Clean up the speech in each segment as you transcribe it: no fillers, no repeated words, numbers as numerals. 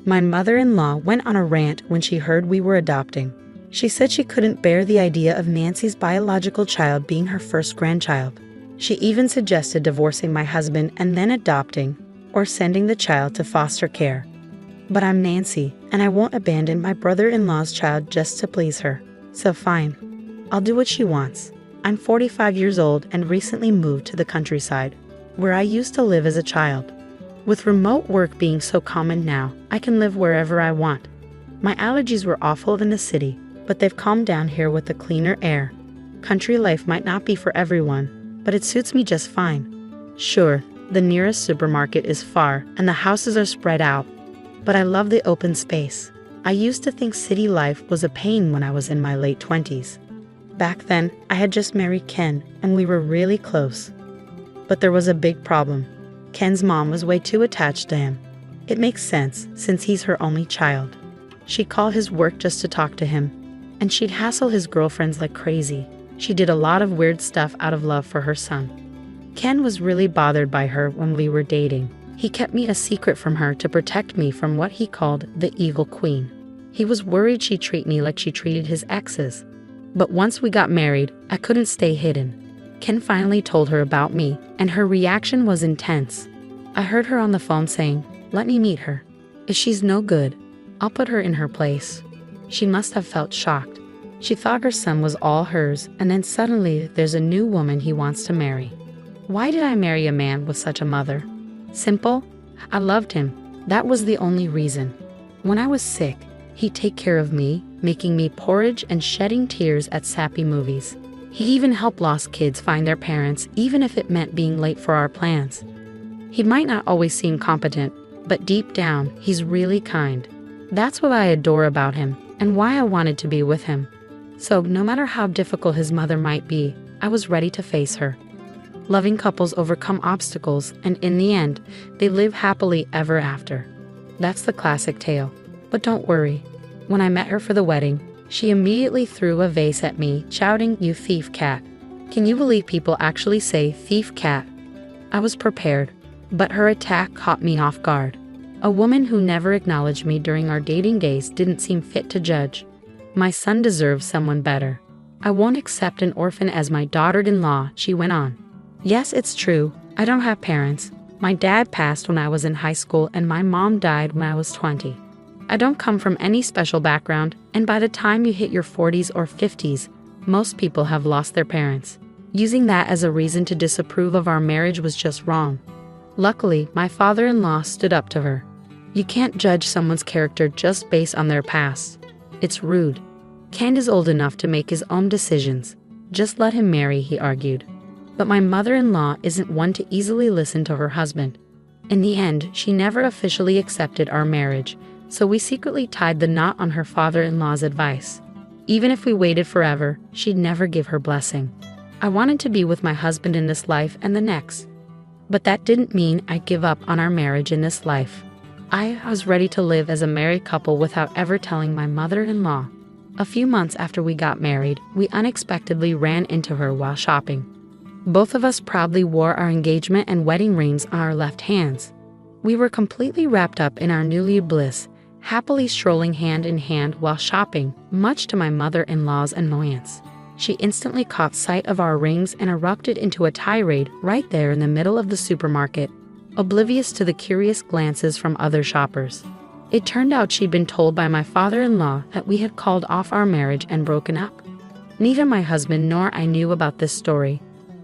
My mother-in-law went on a rant when she heard we were adopting. She said she couldn't bear the idea of Nancy's biological child being her first grandchild. She even suggested divorcing my husband and then adopting, or sending the child to foster care. But I'm Nancy, and I won't abandon my brother-in-law's child just to please her. So fine. I'll do what she wants. I'm 45 years old and recently moved to the countryside, where I used to live as a child. With remote work being so common now, I can live wherever I want. My allergies were awful in the city, but they've calmed down here with the cleaner air. Country life might not be for everyone, but it suits me just fine. Sure, the nearest supermarket is far and the houses are spread out, but I love the open space. I used to think city life was a pain when I was in my late 20s. Back then, I had just married Ken, and we were really close. But there was a big problem. Ken's mom was way too attached to him. It makes sense, since he's her only child. She'd call his work just to talk to him, and she'd hassle his girlfriends like crazy. She did a lot of weird stuff out of love for her son. Ken was really bothered by her when we were dating. He kept me a secret from her to protect me from what he called the evil queen. He was worried she'd treat me like she treated his exes. But once we got married, I couldn't stay hidden. Ken finally told her about me, and her reaction was intense. I heard her on the phone saying, "Let me meet her. If she's no good, I'll put her in her place." She must have felt shocked. She thought her son was all hers, and then suddenly there's a new woman he wants to marry. Why did I marry a man with such a mother? Simple. I loved him. That was the only reason. When I was sick, he'd take care of me, making me porridge and shedding tears at sappy movies. He even helped lost kids find their parents, even if it meant being late for our plans. He might not always seem competent, but deep down, he's really kind. That's what I adore about him, and why I wanted to be with him. So no matter how difficult his mother might be, I was ready to face her. Loving couples overcome obstacles, and in the end, they live happily ever after. That's the classic tale. But don't worry. When I met her for the wedding, she immediately threw a vase at me, shouting, "You thief cat." Can you believe people actually say thief cat? I was prepared, but her attack caught me off guard. A woman who never acknowledged me during our dating days didn't seem fit to judge. My son deserves someone better. I won't accept an orphan as my daughter-in-law, she went on. Yes, it's true. I don't have parents. My dad passed when I was in high school and my mom died when I was 20. I don't come from any special background, and by the time you hit your 40s or 50s, most people have lost their parents. Using that as a reason to disapprove of our marriage was just wrong. Luckily, my father-in-law stood up to her. You can't judge someone's character just based on their past. It's rude. Ken is old enough to make his own decisions. Just let him marry, he argued. But my mother-in-law isn't one to easily listen to her husband. In the end, she never officially accepted our marriage, so we secretly tied the knot on her father-in-law's advice. Even if we waited forever, she'd never give her blessing. I wanted to be with my husband in this life and the next. But that didn't mean I'd give up on our marriage in this life. I was ready to live as a married couple without ever telling my mother-in-law. A few months after we got married, we unexpectedly ran into her while shopping. Both of us proudly wore our engagement and wedding rings on our left hands. We were completely wrapped up in our newly bliss, happily strolling hand in hand while shopping, much to my mother-in-law's annoyance. She instantly caught sight of our rings and erupted into a tirade right there in the middle of the supermarket, oblivious to the curious glances from other shoppers. It turned out she'd been told by my father-in-law that we had called off our marriage and broken up. Neither my husband nor I knew about this story.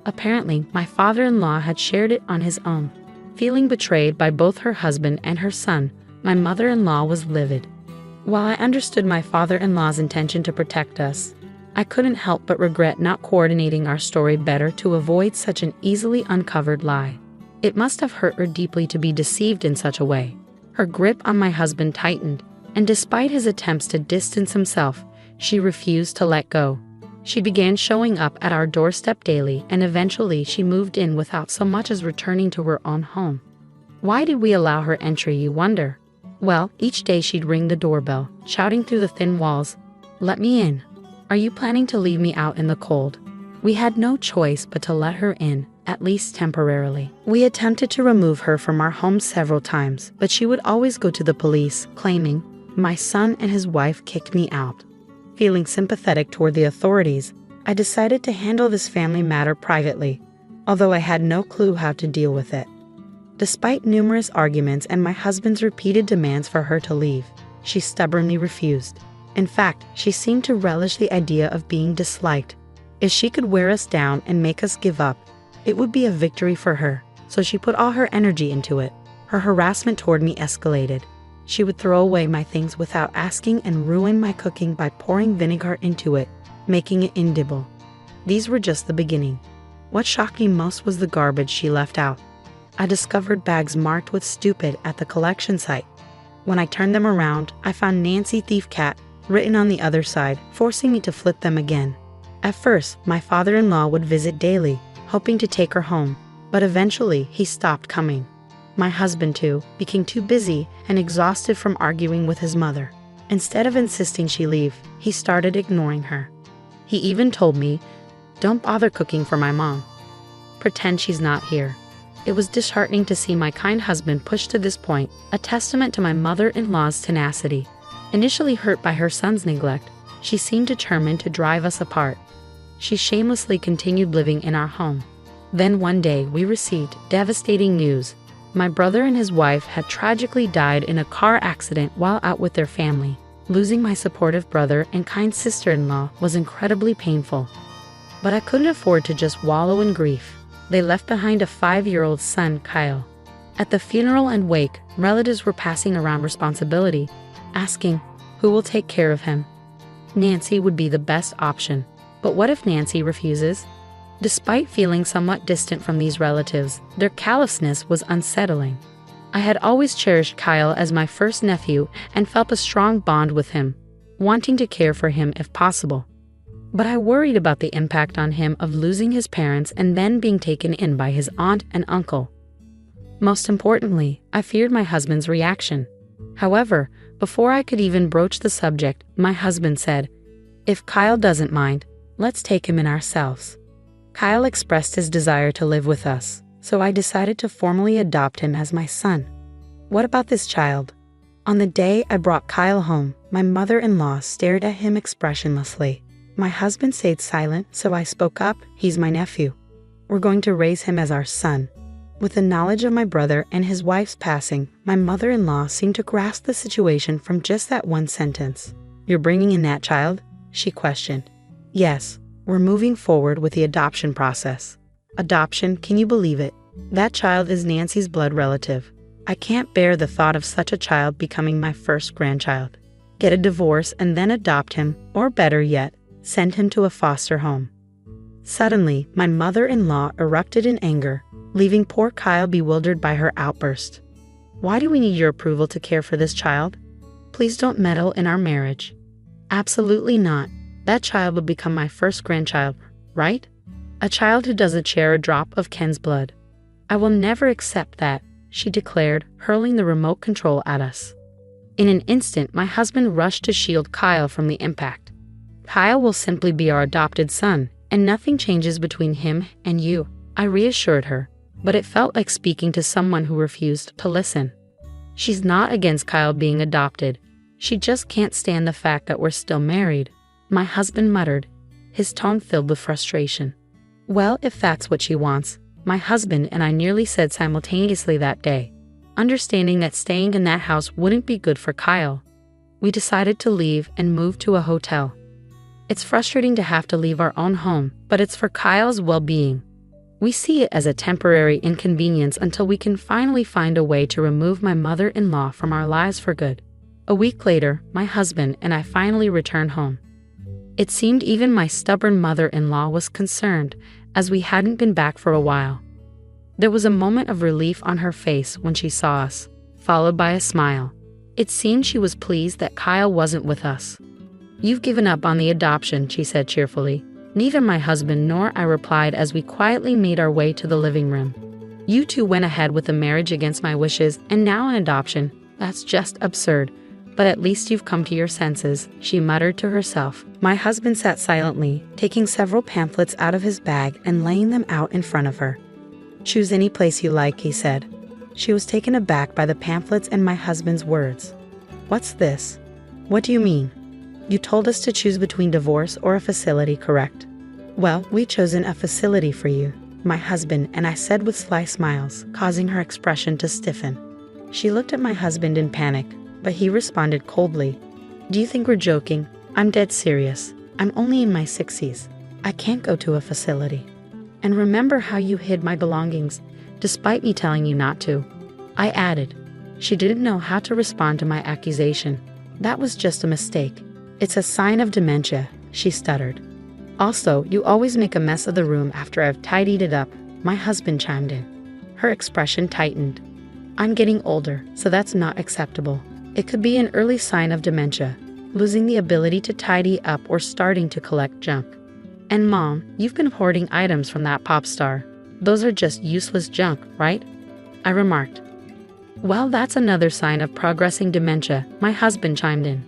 Apparently, my father-in-law had shared it on his own. Feeling betrayed by both her husband and her son, my mother-in-law was livid. While I understood my father-in-law's intention to protect us, I couldn't help but regret not coordinating our story better to avoid such an easily uncovered lie. It must have hurt her deeply to be deceived in such a way. Her grip on my husband tightened, and despite his attempts to distance himself, she refused to let go. She began showing up at our doorstep daily, and eventually she moved in without so much as returning to her own home. Why did we allow her entry, you wonder? Well, each day she'd ring the doorbell, shouting through the thin walls, "Let me in. Are you planning to leave me out in the cold?" We had no choice but to let her in, at least temporarily. We attempted to remove her from our home several times, but she would always go to the police, claiming, "My son and his wife kicked me out." Feeling sympathetic toward the authorities, I decided to handle this family matter privately, although I had no clue how to deal with it. Despite numerous arguments and my husband's repeated demands for her to leave, she stubbornly refused. In fact, she seemed to relish the idea of being disliked. If she could wear us down and make us give up, it would be a victory for her, so she put all her energy into it. Her harassment toward me escalated. She would throw away my things without asking and ruin my cooking by pouring vinegar into it, making it inedible. These were just the beginning. What shocked me most was the garbage she left out. I discovered bags marked with "stupid" at the collection site. When I turned them around, I found "Nancy Thief Cat" written on the other side, forcing me to flip them again. At first, my father-in-law would visit daily, hoping to take her home, but eventually he stopped coming. My husband, too, became too busy and exhausted from arguing with his mother. Instead of insisting she leave, he started ignoring her. He even told me, "Don't bother cooking for my mom. Pretend she's not here." It was disheartening to see my kind husband pushed to this point, a testament to my mother-in-law's tenacity. Initially hurt by her son's neglect, she seemed determined to drive us apart. She shamelessly continued living in our home. Then one day we received devastating news. My brother and his wife had tragically died in a car accident while out with their family. Losing my supportive brother and kind sister-in-law was incredibly painful. But I couldn't afford to just wallow in grief. They left behind a 5-year-old son, Kyle. At the funeral and wake, relatives were passing around responsibility, asking, "Who will take care of him?" Nancy would be the best option. But what if Nancy refuses? Despite feeling somewhat distant from these relatives, their callousness was unsettling. I had always cherished Kyle as my first nephew and felt a strong bond with him, wanting to care for him if possible. But I worried about the impact on him of losing his parents and then being taken in by his aunt and uncle. Most importantly, I feared my husband's reaction. However, before I could even broach the subject, my husband said, "If Kyle doesn't mind, let's take him in ourselves." Kyle expressed his desire to live with us, so I decided to formally adopt him as my son. What about this child? On the day I brought Kyle home, my mother-in-law stared at him expressionlessly. My husband stayed silent, so I spoke up. "He's my nephew. We're going to raise him as our son." With the knowledge of my brother and his wife's passing, my mother-in-law seemed to grasp the situation from just that one sentence. "You're bringing in that child?" she questioned. "Yes, we're moving forward with the adoption process." Adoption, can you believe it? That child is Nancy's blood relative. I can't bear the thought of such a child becoming my first grandchild. Get a divorce and then adopt him, or better yet, send him to a foster home. Suddenly, my mother-in-law erupted in anger, leaving poor Kyle bewildered by her outburst. "Why do we need your approval to care for this child? Please don't meddle in our marriage." "Absolutely not. That child will become my first grandchild, right? A child who doesn't share a drop of Ken's blood. I will never accept that," she declared, hurling the remote control at us. In an instant, my husband rushed to shield Kyle from the impact. "Kyle will simply be our adopted son, and nothing changes between him and you," I reassured her, but it felt like speaking to someone who refused to listen. "She's not against Kyle being adopted. She just can't stand the fact that we're still married," my husband muttered, his tone filled with frustration. "Well, if that's what she wants," my husband and I nearly said simultaneously that day, understanding that staying in that house wouldn't be good for Kyle. We decided to leave and move to a hotel. It's frustrating to have to leave our own home, but it's for Kyle's well-being. We see it as a temporary inconvenience until we can finally find a way to remove my mother-in-law from our lives for good. A week later, my husband and I finally returned home. It seemed even my stubborn mother-in-law was concerned, as we hadn't been back for a while. There was a moment of relief on her face when she saw us, followed by a smile. It seemed she was pleased that Kyle wasn't with us. "You've given up on the adoption," she said cheerfully. Neither my husband nor I replied as we quietly made our way to the living room. "You two went ahead with a marriage against my wishes, and now an adoption. That's just absurd. But at least you've come to your senses," she muttered to herself. My husband sat silently, taking several pamphlets out of his bag and laying them out in front of her. "Choose any place you like," he said. She was taken aback by the pamphlets and my husband's words. "What's this? What do you mean? You told us to choose between divorce or a facility, correct?" "Well, we've chosen a facility for you," my husband and I said with sly smiles, causing her expression to stiffen. She looked at my husband in panic, but he responded coldly. "Do you think we're joking? I'm dead serious. I'm only in my 60s. I can't go to a facility. And remember how you hid my belongings, despite me telling you not to," I added. She didn't know how to respond to my accusation. "That was just a mistake. It's a sign of dementia," she stuttered. "Also, you always make a mess of the room after I've tidied it up," my husband chimed in. Her expression tightened. "I'm getting older, so that's not acceptable. It could be an early sign of dementia, losing the ability to tidy up or starting to collect junk. And Mom, you've been hoarding items from that pop star. Those are just useless junk, right?" I remarked. "Well, that's another sign of progressing dementia," my husband chimed in.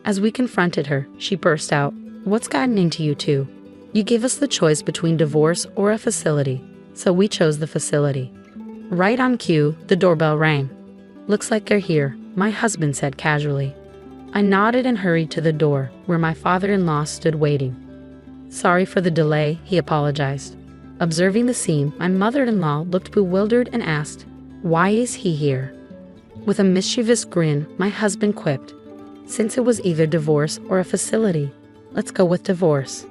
As we confronted her, she burst out, "What's gotten into you two? You gave us the choice between divorce or a facility, so we chose the facility." Right on cue, the doorbell rang. "Looks like they're here," my husband said casually. I nodded and hurried to the door, where my father-in-law stood waiting. "Sorry for the delay," he apologized. Observing the scene, my mother-in-law looked bewildered and asked, "Why is he here?" With a mischievous grin, my husband quipped, "Since it was either divorce or a facility, let's go with divorce."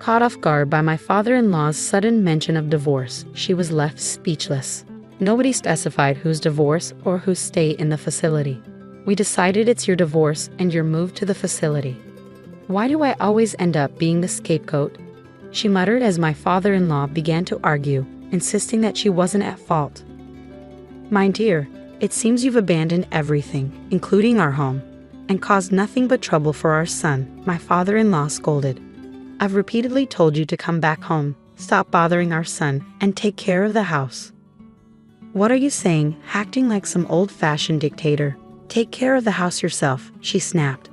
Caught off guard by my father-in-law's sudden mention of divorce, she was left speechless. Nobody specified whose divorce or whose stay in the facility. "We decided it's your divorce and your move to the facility." "Why do I always end up being the scapegoat?" she muttered as my father-in-law began to argue, insisting that she wasn't at fault. "My dear, it seems you've abandoned everything, including our home, and caused nothing but trouble for our son," my father-in-law scolded. "I've repeatedly told you to come back home, stop bothering our son, and take care of the house." "What are you saying, acting like some old-fashioned dictator? Take care of the house yourself," she snapped.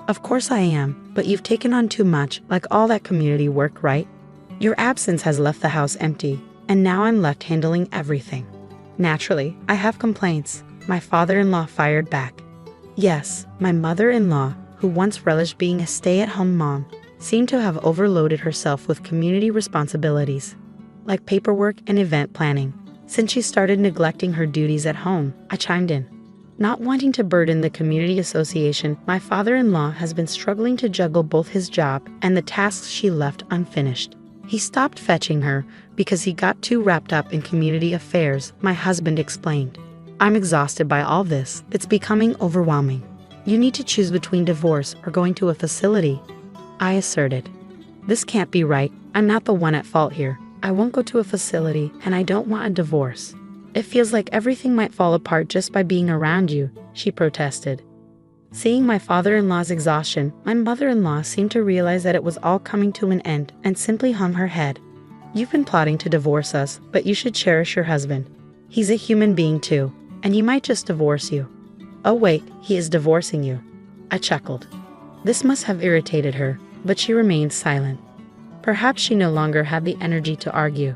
"Of course I am, but you've taken on too much, like all that community work, right? Your absence has left the house empty, and now I'm left handling everything." "Naturally, I have complaints," my father-in-law fired back. Yes, my mother-in-law, who once relished being a stay-at-home mom, seemed to have overloaded herself with community responsibilities, like paperwork and event planning. Since she started neglecting her duties at home, I chimed in. Not wanting to burden the community association, my father-in-law has been struggling to juggle both his job and the tasks she left unfinished. He stopped fetching her because he got too wrapped up in community affairs, my husband explained. "I'm exhausted by all this. It's becoming overwhelming. You need to choose between divorce or going to a facility," I asserted. "This can't be right. I'm not the one at fault here. I won't go to a facility, and I don't want a divorce. It feels like everything might fall apart just by being around you," she protested. Seeing my father-in-law's exhaustion, my mother-in-law seemed to realize that it was all coming to an end and simply hung her head. "You've been plotting to divorce us, but you should cherish your husband. He's a human being too, and he might just divorce you." "Oh wait, he is divorcing you," I chuckled. This must have irritated her, but she remained silent. Perhaps she no longer had the energy to argue.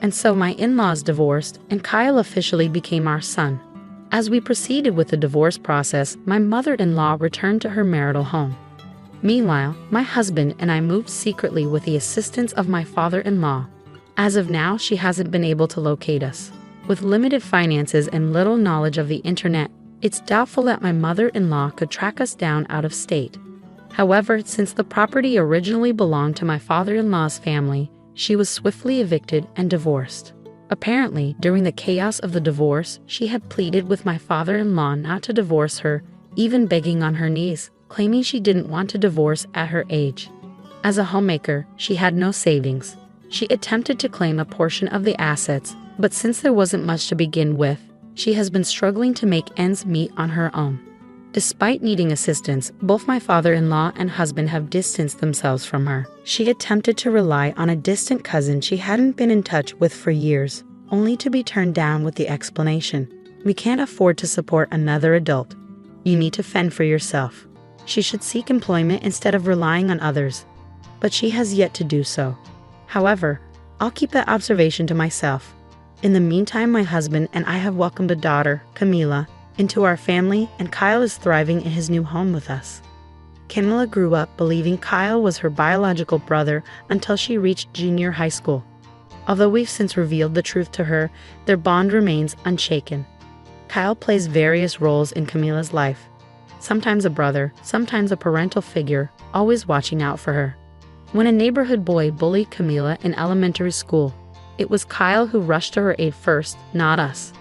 And so my in-laws divorced, and Kyle officially became our son. As we proceeded with the divorce process, my mother-in-law returned to her marital home. Meanwhile, my husband and I moved secretly with the assistance of my father-in-law. As of now, she hasn't been able to locate us. With limited finances and little knowledge of the internet, it's doubtful that my mother-in-law could track us down out of state. However, since the property originally belonged to my father-in-law's family, she was swiftly evicted and divorced. Apparently, during the chaos of the divorce, she had pleaded with my father-in-law not to divorce her, even begging on her knees, claiming she didn't want to divorce at her age. As a homemaker, she had no savings. She attempted to claim a portion of the assets, but since there wasn't much to begin with, she has been struggling to make ends meet on her own. Despite needing assistance, both my father-in-law and husband have distanced themselves from her. She attempted to rely on a distant cousin she hadn't been in touch with for years, only to be turned down with the explanation, "We can't afford to support another adult. You need to fend for yourself. She should seek employment instead of relying on others." But she has yet to do so. However, I'll keep that observation to myself. In the meantime, my husband and I have welcomed a daughter, Camila, into our family, and Kyle is thriving in his new home with us. Camila grew up believing Kyle was her biological brother until she reached junior high school. Although we've since revealed the truth to her, their bond remains unshaken. Kyle plays various roles in Camila's life. Sometimes a brother, sometimes a parental figure, always watching out for her. When a neighborhood boy bullied Camila in elementary school, it was Kyle who rushed to her aid first, not us.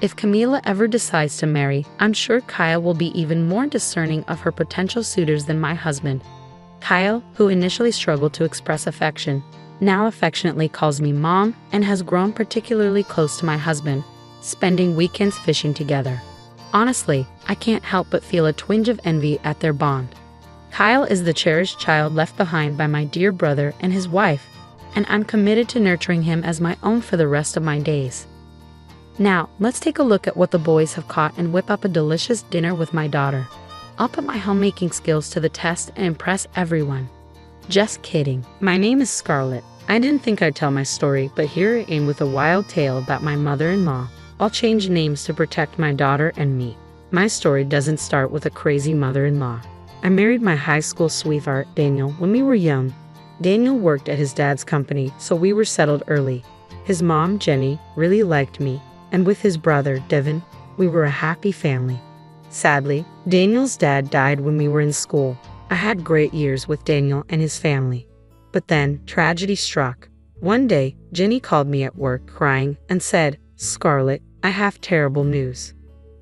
If Camila ever decides to marry, I'm sure Kyle will be even more discerning of her potential suitors than my husband. Kyle, who initially struggled to express affection, now affectionately calls me Mom and has grown particularly close to my husband, spending weekends fishing together. Honestly, I can't help but feel a twinge of envy at their bond. Kyle is the cherished child left behind by my dear brother and his wife, and I'm committed to nurturing him as my own for the rest of my days. Now, let's take a look at what the boys have caught and whip up a delicious dinner with my daughter. I'll put my homemaking skills to the test and impress everyone. Just kidding. My name is Scarlett. I didn't think I'd tell my story, but here I am with a wild tale about my mother-in-law. I'll change names to protect my daughter and me. My story doesn't start with a crazy mother-in-law. I married my high school sweetheart, Daniel, when we were young. Daniel worked at his dad's company, so we were settled early. His mom, Jenny, really liked me, and with his brother, Devin, we were a happy family. Sadly, Daniel's dad died when we were in school. I had great years with Daniel and his family. But then, tragedy struck. One day, Jenny called me at work crying and said, "Scarlett, I have terrible news.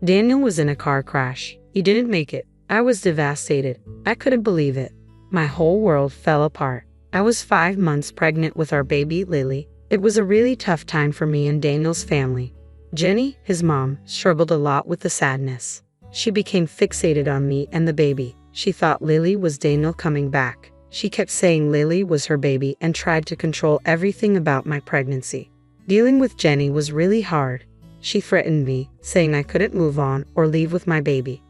Daniel was in a car crash. He didn't make it." I was devastated. I couldn't believe it. My whole world fell apart. I was 5 months pregnant with our baby, Lily. It was a really tough time for me and Daniel's family. Jenny, his mom, struggled a lot with the sadness. She became fixated on me and the baby. She thought Lily was Daniel coming back. She kept saying Lily was her baby and tried to control everything about my pregnancy. Dealing with Jenny was really hard. She threatened me, saying I couldn't move on or leave with my baby.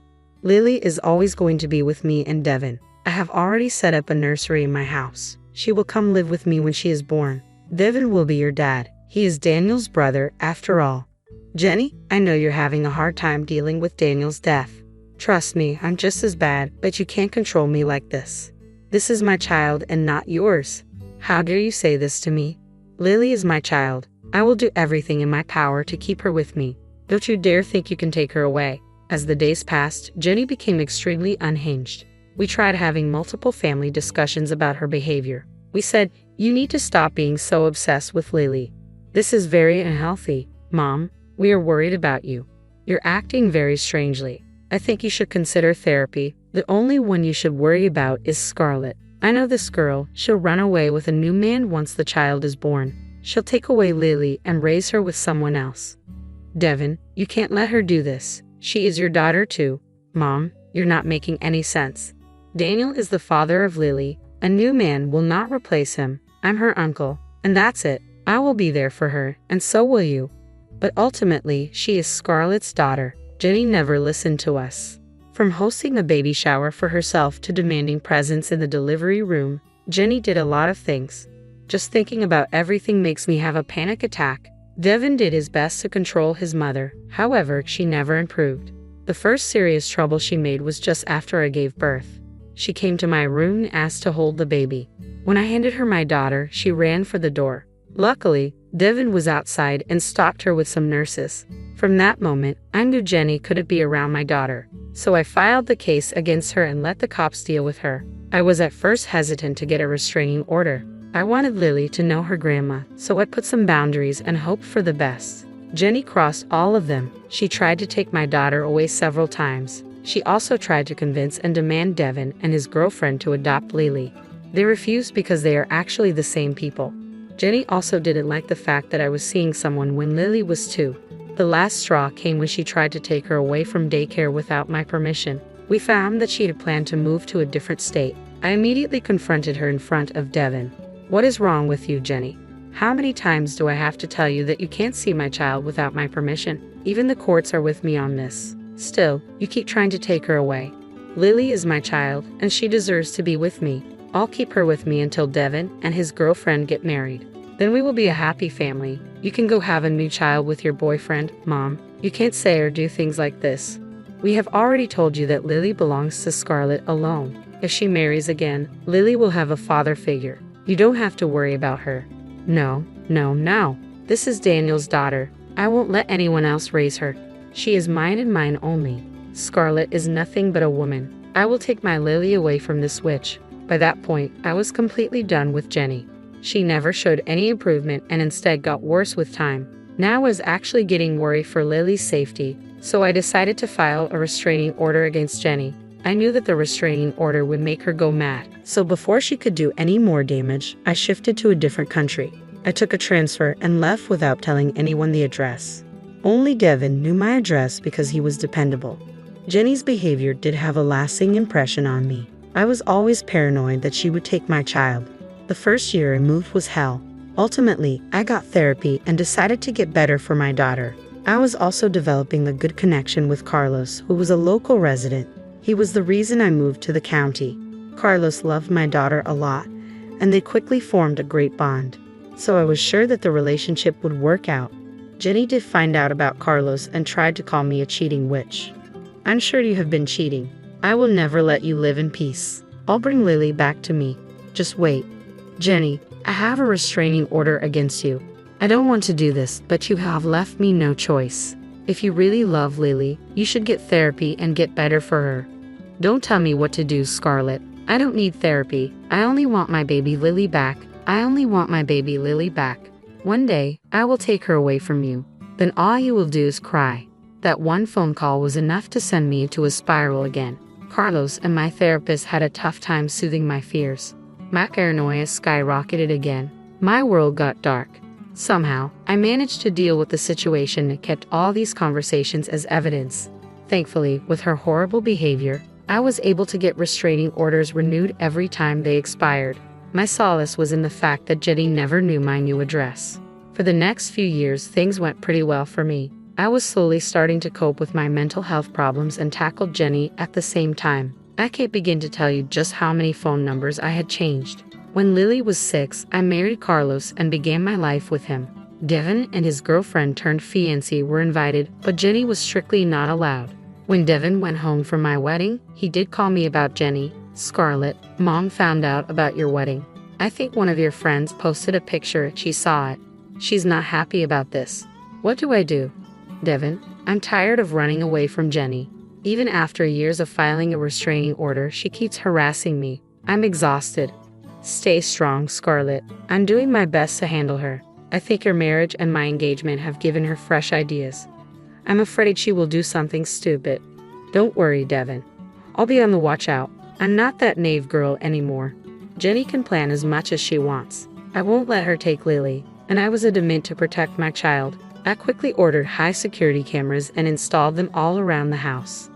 Lily is always going to be with me and Devin. I have already set up a nursery in my house. She will come live with me when she is born. Devin will be your dad. He is Daniel's brother, after all. Jenny, I know you're having a hard time dealing with Daniel's death. Trust me, I'm just as bad, but you can't control me like this. This is my child and not yours. How dare you say this to me? Lily is my child. I will do everything in my power to keep her with me. Don't you dare think you can take her away. As the days passed, Jenny became extremely unhinged. We tried having multiple family discussions about her behavior. We said, "You need to stop being so obsessed with Lily. This is very unhealthy. Mom, we are worried about you. You're acting very strangely. I think you should consider therapy. The only one you should worry about is Scarlett. I know this girl. She'll run away with a new man once the child is born. She'll take away Lily and raise her with someone else. Devin, you can't let her do this. She is your daughter too. Mom, you're not making any sense. Daniel is the father of Lily. A new man will not replace him. I'm her uncle, and that's it. I will be there for her, and so will you." But ultimately, she is Scarlett's daughter. Jenny never listened to us. From hosting a baby shower for herself to demanding presents in the delivery room, Jenny did a lot of things. Just thinking about everything makes me have a panic attack. Devin did his best to control his mother. However, she never improved. The first serious trouble she made was just after I gave birth. She came to my room and asked to hold the baby. When I handed her my daughter, she ran for the door. Luckily, Devin was outside and stopped her with some nurses. From that moment, I knew Jenny couldn't be around my daughter, so I filed the case against her and let the cops deal with her. I was at first hesitant to get a restraining order. I wanted Lily to know her grandma, so I put some boundaries and hoped for the best. Jenny crossed all of them. She tried to take my daughter away several times. She also tried to convince and demand Devin and his girlfriend to adopt Lily. They refused because they are actually the same people. Jenny also didn't like the fact that I was seeing someone when Lily was 2. The last straw came when she tried to take her away from daycare without my permission. We found that she had planned to move to a different state. I immediately confronted her in front of Devin. "What is wrong with you, Jenny? How many times do I have to tell you that you can't see my child without my permission? Even the courts are with me on this. Still, you keep trying to take her away. Lily is my child, and she deserves to be with me. I'll keep her with me until Devin and his girlfriend get married." Then we will be a happy family. You can go have a new child with your boyfriend, Mom. You can't say or do things like this. We have already told you that Lily belongs to Scarlett alone. If she marries again, Lily will have a father figure. You don't have to worry about her. No. This is Daniel's daughter. I won't let anyone else raise her. She is mine and mine only. Scarlett is nothing but a woman. I will take my Lily away from this witch. By that point, I was completely done with Jenny. She never showed any improvement and instead got worse with time. Now I was actually getting worried for Lily's safety, so I decided to file a restraining order against Jenny. I knew that the restraining order would make her go mad, so before she could do any more damage, I shifted to a different country. I took a transfer and left without telling anyone the address. Only Devin knew my address because he was dependable. Jenny's behavior did have a lasting impression on me. I was always paranoid that she would take my child. The first year I moved was hell. Ultimately, I got therapy and decided to get better for my daughter. I was also developing a good connection with Carlos, who was a local resident. He was the reason I moved to the county. Carlos loved my daughter a lot, and they quickly formed a great bond. So I was sure that the relationship would work out. Jenny did find out about Carlos and tried to call me a cheating witch. I'm sure you have been cheating. I will never let you live in peace. I'll bring Lily back to me. Just wait. Jenny, I have a restraining order against you. I don't want to do this, but you have left me no choice. If you really love Lily, you should get therapy and get better for her. Don't tell me what to do, Scarlett. I don't need therapy. I only want my baby Lily back. One day, I will take her away from you. Then all you will do is cry. That one phone call was enough to send me into a spiral again. Carlos and my therapist had a tough time soothing my fears. My paranoia skyrocketed again. My world got dark. Somehow, I managed to deal with the situation and kept all these conversations as evidence. Thankfully, with her horrible behavior, I was able to get restraining orders renewed every time they expired. My solace was in the fact that Jenny never knew my new address. For the next few years, things went pretty well for me. I was slowly starting to cope with my mental health problems and tackled Jenny at the same time. I can't begin to tell you just how many phone numbers I had changed. When Lily was 6, I married Carlos and began my life with him. Devin and his girlfriend turned fiancé were invited, but Jenny was strictly not allowed. When Devin went home from my wedding, he did call me about Jenny. Scarlett, Mom found out about your wedding. I think one of your friends posted a picture. She saw it. She's not happy about this. What do I do? Devin, I'm tired of running away from Jenny. Even after years of filing a restraining order, she keeps harassing me. I'm exhausted. Stay strong, Scarlett. I'm doing my best to handle her. I think your marriage and my engagement have given her fresh ideas. I'm afraid she will do something stupid. Don't worry, Devin. I'll be on the watch out. I'm not that naive girl anymore. Jenny can plan as much as she wants. I won't let her take Lily, and I was adamant to protect my child. I quickly ordered high-security cameras and installed them all around the house.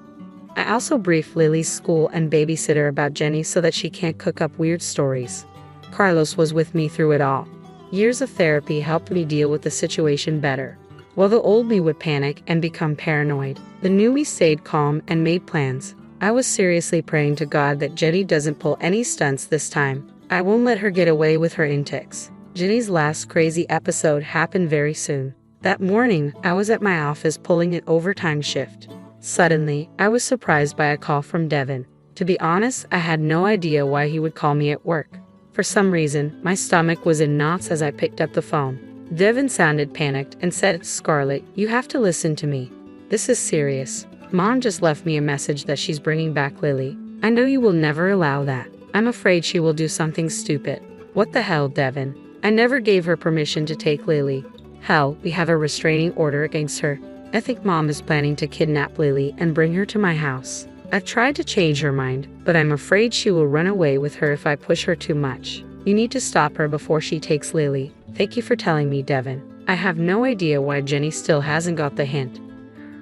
I also briefed Lily's school and babysitter about Jenny so that she can't cook up weird stories. Carlos was with me through it all. Years of therapy helped me deal with the situation better. While the old me would panic and become paranoid, the new me stayed calm and made plans. I was seriously praying to God that Jenny doesn't pull any stunts this time. I won't let her get away with her antics. Jenny's last crazy episode happened very soon. That morning, I was at my office pulling an overtime shift. Suddenly, I was surprised by a call from Devin. To be honest, I had no idea why he would call me at work. For some reason, my stomach was in knots as I picked up the phone. Devin sounded panicked and said, "Scarlett, you have to listen to me. This is serious. Mom just left me a message that she's bringing back Lily. I know you will never allow that. I'm afraid she will do something stupid." What the hell, Devin? I never gave her permission to take Lily. Hell, we have a restraining order against her. I think Mom is planning to kidnap Lily and bring her to my house. I've tried to change her mind, but I'm afraid she will run away with her if I push her too much. You need to stop her before she takes Lily. Thank you for telling me, Devin. I have no idea why Jenny still hasn't got the hint.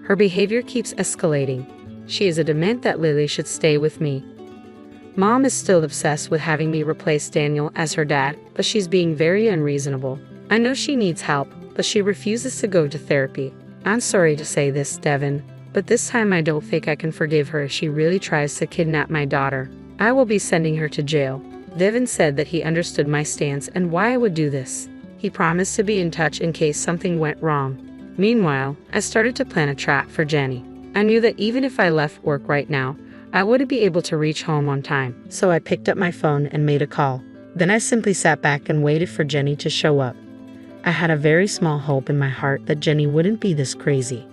Her behavior keeps escalating. She is adamant that Lily should stay with me. Mom is still obsessed with having me replace Daniel as her dad, but she's being very unreasonable. I know she needs help, but she refuses to go to therapy. I'm sorry to say this, Devin, but this time I don't think I can forgive her if she really tries to kidnap my daughter. I will be sending her to jail. Devin said that he understood my stance and why I would do this. He promised to be in touch in case something went wrong. Meanwhile, I started to plan a trap for Jenny. I knew that even if I left work right now, I wouldn't be able to reach home on time. So I picked up my phone and made a call. Then I simply sat back and waited for Jenny to show up. I had a very small hope in my heart that Jenny wouldn't be this crazy.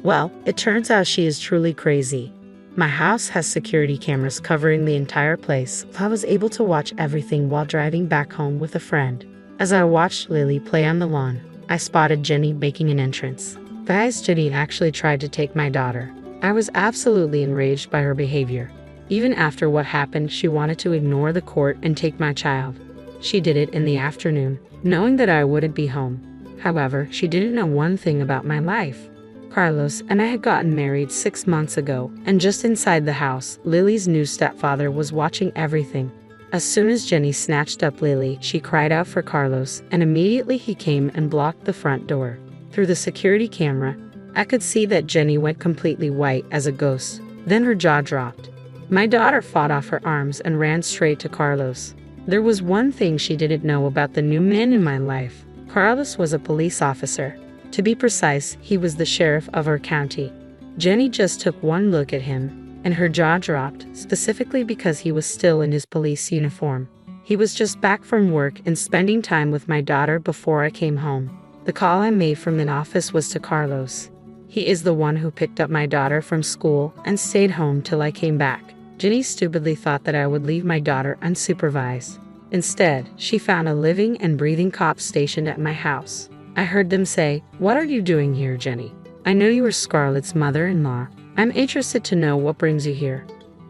Well, it turns out she is truly crazy. My house has security cameras covering the entire place, so I was able to watch everything while driving back home with a friend. As I watched Lily play on the lawn, I spotted Jenny making an entrance. Guys, Jenny actually tried to take my daughter. I was absolutely enraged by her behavior. Even after what happened, she wanted to ignore the court and take my child. She did it in the afternoon, knowing that I wouldn't be home. However, she didn't know one thing about my life. Carlos and I had gotten married 6 months ago, and just inside the house, Lily's new stepfather was watching everything. As soon as Jenny snatched up Lily, she cried out for Carlos, and immediately he came and blocked the front door. Through the security camera, I could see that Jenny went completely white as a ghost. Then her jaw dropped. My daughter fought off her arms and ran straight to Carlos. There was one thing she didn't know about the new man in my life. Carlos was a police officer. To be precise, he was the sheriff of our county. Jenny just took one look at him, and her jaw dropped, specifically because he was still in his police uniform. He was just back from work and spending time with my daughter before I came home. The call I made from the office was to Carlos. He is the one who picked up my daughter from school and stayed home till I came back. Jenny stupidly thought that I would leave my daughter unsupervised. Instead, she found a living and breathing cop stationed at my house. I heard them say, "What are you doing here, Jenny? I know you are Scarlett's mother-in-law. I'm interested to know what brings you here."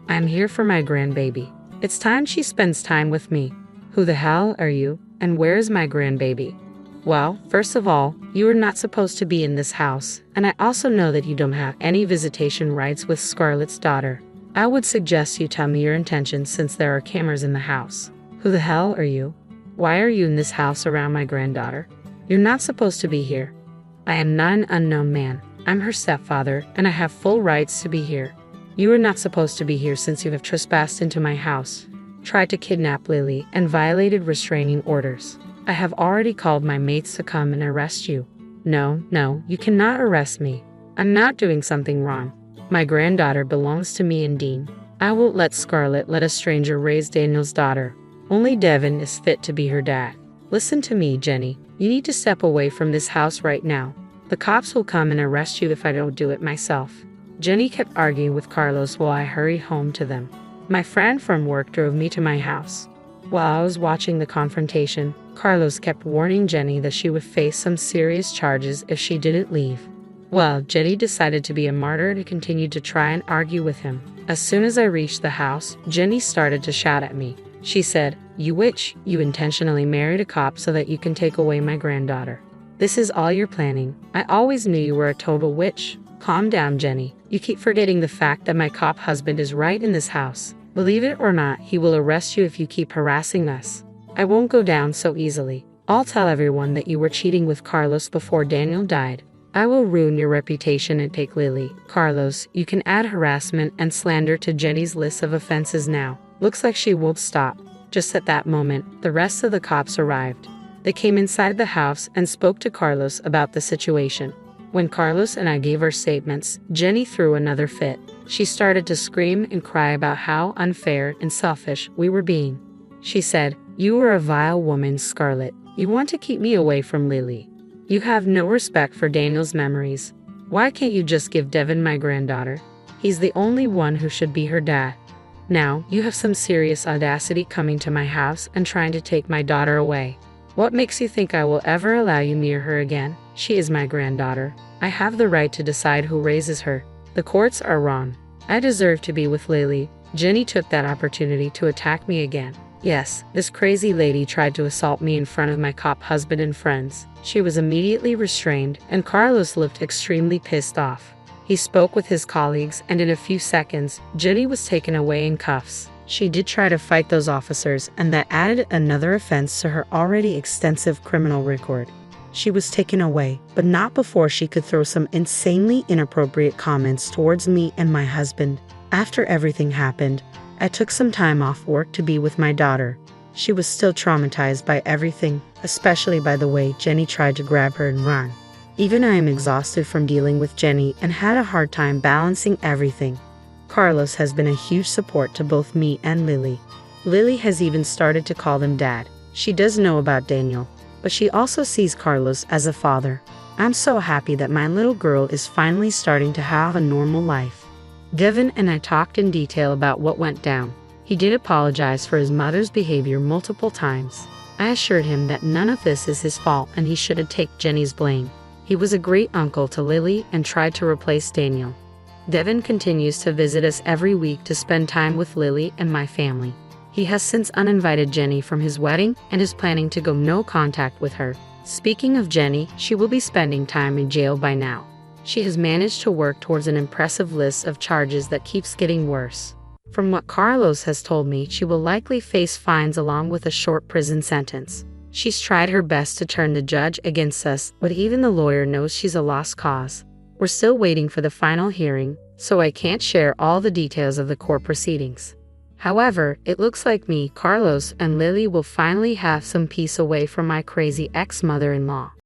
"I'm here for my grandbaby. It's time she spends time with me." "Who the hell are you, and where is my grandbaby?" "Well, first of all, you are not supposed to be in this house, and I also know that you don't have any visitation rights with Scarlett's daughter. I would suggest you tell me your intentions since there are cameras in the house." "Who the hell are you? Why are you in this house around my granddaughter? You're not supposed to be here." "I am not an unknown man. I'm her stepfather, and I have full rights to be here. You are not supposed to be here since you have trespassed into my house, tried to kidnap Lily, and violated restraining orders. I have already called my mates to come and arrest you." No, you cannot arrest me. I'm not doing something wrong. My granddaughter belongs to me and Dean. I won't let Scarlett let a stranger raise Daniel's daughter. Only Devin is fit to be her dad. Listen to me, Jenny. You need to step away from this house right now. The cops will come and arrest you if I don't do it myself. Jenny kept arguing with Carlos while I hurried home to them. My friend from work drove me to my house. While I was watching the confrontation, Carlos kept warning Jenny that she would face some serious charges if she didn't leave. Well, Jenny decided to be a martyr and continued to try and argue with him. As soon as I reached the house, Jenny started to shout at me. She said, "You witch, you intentionally married a cop so that you can take away my granddaughter. This is all you're planning. I always knew you were a total witch." "Calm down, Jenny. You keep forgetting the fact that my cop husband is right in this house. Believe it or not, he will arrest you if you keep harassing us. I won't go down so easily. I'll tell everyone that you were cheating with Carlos before Daniel died. I will ruin your reputation and take Lily." "Carlos, you can add harassment and slander to Jenny's list of offenses now. Looks like she won't stop." Just at that moment, the rest of the cops arrived. They came inside the house and spoke to Carlos about the situation. When Carlos and I gave our statements, Jenny threw another fit. She started to scream and cry about how unfair and selfish we were being. She said, "You are a vile woman, Scarlett. You want to keep me away from Lily. You have no respect for Daniel's memories. Why can't you just give Devin my granddaughter? He's the only one who should be her dad. Now, you have some serious audacity coming to my house and trying to take my daughter away. What makes you think I will ever allow you near her again? She is my granddaughter. I have the right to decide who raises her. The courts are wrong. I deserve to be with Lily." Jenny took that opportunity to attack me again. Yes, this crazy lady tried to assault me in front of my cop husband and friends. She was immediately restrained, and Carlos looked extremely pissed off. He spoke with his colleagues, and in a few seconds, Jenny was taken away in cuffs. She did try to fight those officers, and that added another offense to her already extensive criminal record. She was taken away, but not before she could throw some insanely inappropriate comments towards me and my husband. After everything happened, I took some time off work to be with my daughter. She was still traumatized by everything, especially by the way Jenny tried to grab her and run. Even I am exhausted from dealing with Jenny and had a hard time balancing everything. Carlos has been a huge support to both me and Lily. Lily has even started to call him Dad. She does know about Daniel, but she also sees Carlos as a father. I'm so happy that my little girl is finally starting to have a normal life. Devin and I talked in detail about what went down. He did apologize for his mother's behavior multiple times. I assured him that none of this is his fault and he shouldn't take Jenny's blame. He was a great uncle to Lily and tried to replace Daniel. Devin continues to visit us every week to spend time with Lily and my family. He has since uninvited Jenny from his wedding and is planning to go no contact with her. Speaking of Jenny, she will be spending time in jail by now. She has managed to work towards an impressive list of charges that keeps getting worse. From what Carlos has told me, she will likely face fines along with a short prison sentence. She's tried her best to turn the judge against us, but even the lawyer knows she's a lost cause. We're still waiting for the final hearing, so I can't share all the details of the court proceedings. However, it looks like me, Carlos, and Lily will finally have some peace away from my crazy ex-mother-in-law.